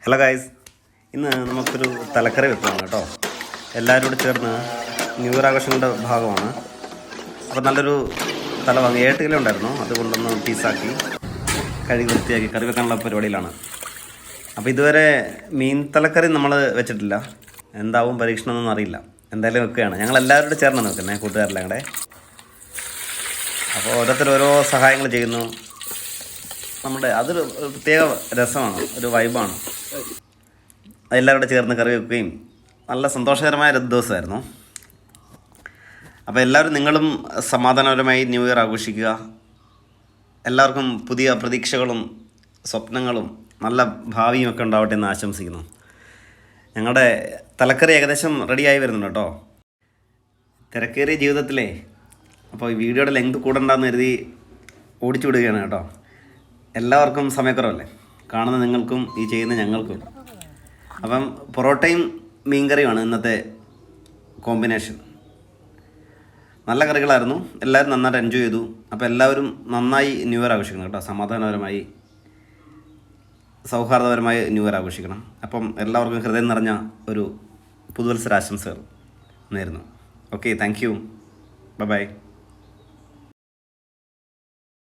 Hello guys, ഇന്ന് നമുക്കൊരു തലക്കറി വെക്കണം കേട്ടോ. എല്ലാവരും കൂടി ചേർന്ന് ന്യൂ ഇയർ ആഘോഷങ്ങളുടെ ഭാഗമാണ്. അപ്പോൾ നല്ലൊരു തല വാങ്ങി 7 കിലോ ഉണ്ടായിരുന്നു. അതുകൊണ്ടൊന്ന് പീസാക്കി കഴുകി വൃത്തിയാക്കി കറി വെക്കാനുള്ള പരിപാടിയിലാണ്. അപ്പോൾ ഇതുവരെ മീൻ തലക്കറി നമ്മൾ വെച്ചിട്ടില്ല. എന്താവും പരീക്ഷണമെന്നൊന്നും അറിയില്ല. എന്തായാലും വെക്കുകയാണ്. ഞങ്ങളെല്ലാവരും കൂടി ചേർന്ന് വെക്കുന്നത്, കൂട്ടുകാരെല്ലാം കൂടെ. അപ്പോൾ ഓരോരുത്തർ ഓരോ സഹായങ്ങൾ ചെയ്യുന്നു. അതൊരു പ്രത്യേക രസമാണ്, ഒരു വൈബാണ്. എല്ലാവരും ചേർന്ന് കറി വെക്കുകയും നല്ല സന്തോഷകരമായ ഒരു ദിവസമായിരുന്നു. അപ്പോൾ എല്ലാവരും നിങ്ങളും സമാധാനപരമായി ന്യൂ ഇയർ ആഘോഷിക്കുക. എല്ലാവർക്കും പുതിയ പ്രതീക്ഷകളും സ്വപ്നങ്ങളും നല്ല ഭാവിയും ഒക്കെ ഉണ്ടാവട്ടെ എന്ന് ആശംസിക്കുന്നു. ഞങ്ങളുടെ തലക്കറി ഏകദേശം റെഡിയായി വരുന്നുണ്ട് കേട്ടോ. തിരക്കേറിയ ജീവിതത്തിലേ അപ്പോൾ ഈ വീഡിയോയുടെ ലെങ്ത് കൂടണ്ടെന്ന് കരുതി ഓടിച്ചു വിടുകയാണ് കേട്ടോ. എല്ലാവർക്കും സമയക്കുറവല്ലേ, കാണുന്ന നിങ്ങൾക്കും ഈ ചെയ്യുന്ന ഞങ്ങൾക്കും. അപ്പം പൊറോട്ടയും മീൻകറിയുമാണ് ഇന്നത്തെ കോമ്പിനേഷൻ. നല്ല കറികളായിരുന്നു. എല്ലാവരും നന്നായിട്ട് എൻജോയ് ചെയ്തു. അപ്പോൾ എല്ലാവരും നന്നായി ന്യൂ ഇയർ ആഘോഷിക്കണം കേട്ടോ. സമാധാനപരമായി സൗഹാർദ്ദപരമായി ന്യൂ ഇയർ ആഘോഷിക്കണം. അപ്പം എല്ലാവർക്കും ഹൃദയം നിറഞ്ഞ ഒരു പുതുവത്സരാശംസകൾ നേരുന്നു. Okay, thank you. ബൈ.